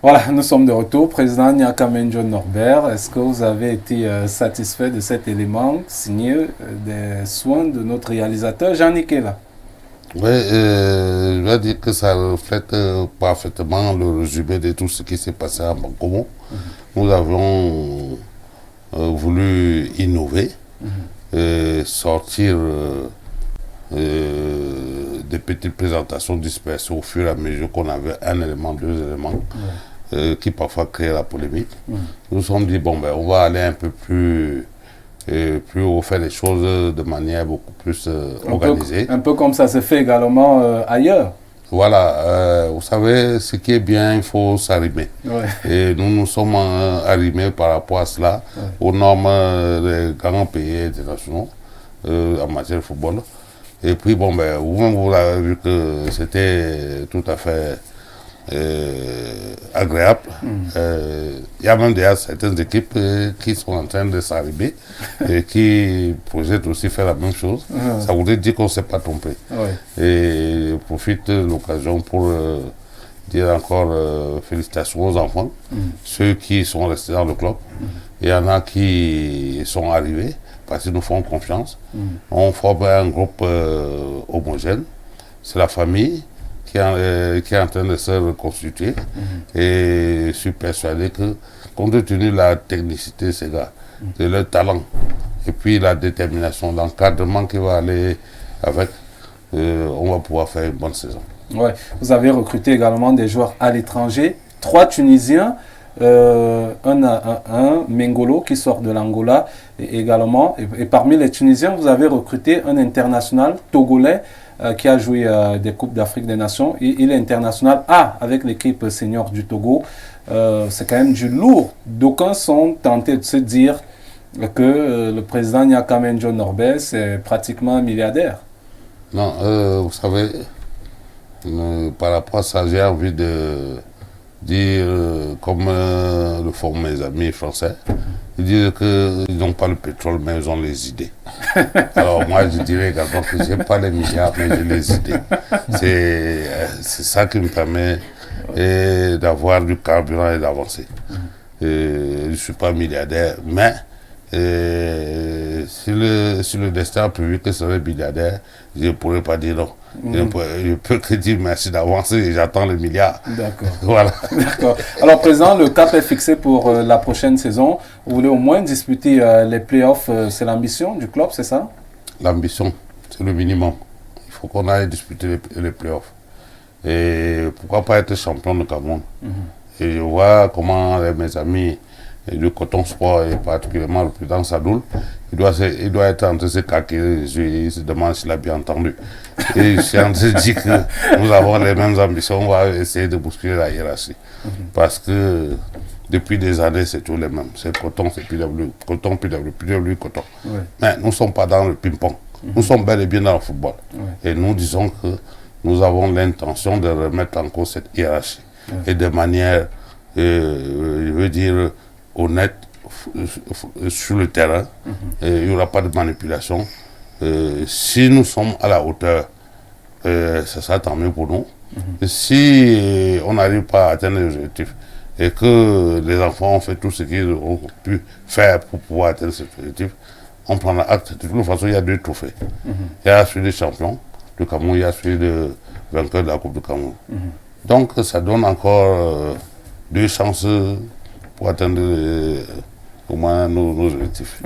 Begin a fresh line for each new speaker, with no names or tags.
Voilà, nous sommes de retour. Président Nyakamenjo Norbert, est-ce que vous avez été satisfait de cet élément signé des soins de notre réalisateur Jean-Nic là?
Oui, je vais dire que ça reflète parfaitement le résumé de tout ce qui s'est passé à Bankomo. Nous avons voulu innover, sortir des petites présentations dispersées au fur et à mesure qu'on avait un élément, deux éléments, qui parfois créaient la polémique. Nous nous sommes dit, bon, ben, on va aller un peu plus haut, faire les choses de manière beaucoup plus organisée.
Un peu comme ça se fait également ailleurs.
Voilà, vous savez, ce qui est bien, il faut s'arrimer.
Ouais.
Et nous nous sommes arrimés par rapport à cela, aux normes des grands pays internationaux en matière de football. Et puis, bon, ben, vous avez vu que c'était tout à fait agréable. Il y a même déjà certaines équipes qui sont en train de s'arrimer et qui projettent aussi faire la même chose. Ça voudrait dire qu'on ne s'est pas trompé. Et je profite de l'occasion pour dire encore félicitations aux enfants, ceux qui sont restés dans le club. Il y en a qui sont arrivés parce qu'ils nous font confiance. On forme un groupe homogène. C'est la famille qui est en train de se reconstituer. Et je suis persuadé que, compte tenu de la technicité de ces gars, de leur talent, et puis la détermination, l'encadrement qui va aller avec, on va pouvoir faire une bonne saison.
Ouais. Vous avez recruté également des joueurs à l'étranger, 3 Tunisiens, un Mengolo qui sort de l'Angola également. Et parmi les Tunisiens, vous avez recruté un international togolais qui a joué des Coupes d'Afrique des Nations. Il est international A avec l'équipe senior du Togo. C'est quand même du lourd. D'aucuns sont tentés de se dire que le président Nyakamenjo Norbert, c'est pratiquement un milliardaire.
Non, vous savez, par rapport à ça, j'ai envie de dire, comme le font mes amis français, ils disent qu'ils n'ont pas le pétrole, mais ils ont les idées. Alors moi, je dirais également que je n'ai pas les milliards, mais j'ai les idées. C'est ça qui me permet d'avoir du carburant et d'avancer. Je ne suis pas milliardaire, mais si le destin a prévu que je serais milliardaire, je ne pourrais pas dire non. Je peux que dire merci d'avancer et j'attends le milliard.
D'accord.
Voilà.
D'accord. Alors, Président, le cap est fixé pour la prochaine saison. Vous voulez au moins disputer les playoffs, c'est l'ambition du club, c'est ça?
L'ambition, c'est le minimum. Il faut qu'on aille disputer les playoffs. Et pourquoi pas être champion de Cameroun. Et je vois comment mes amis du Coton Sport et particulièrement le président Sadoul, il doit être en train de se caquer, il se demande s'il a bien entendu. Et je suis en train de dire que nous avons les mêmes ambitions, on va essayer de bousculer la hiérarchie. Parce que depuis des années, c'est tous les mêmes. C'est Coton, c'est PW, Coton, PW, Coton. Mais nous ne sommes pas dans le ping-pong. Nous sommes bel et bien dans le football. Et nous disons que nous avons l'intention de remettre en cause cette hiérarchie. Et de manière, je veux dire, honnête sur le terrain. Il n'y aura pas de manipulation. Si nous sommes à la hauteur, ça sera tant mieux pour nous. Si on n'arrive pas à atteindre les objectifs et que les enfants ont fait tout ce qu'ils ont pu faire pour pouvoir atteindre cet objectif, on prendra acte. De toute façon, il y a 2 trophées. Il y a celui des champions du Cameroun, il y a celui de vainqueur de la Coupe du Cameroun. Donc, ça donne encore 2 chances pour atteindre au moins nos objectifs.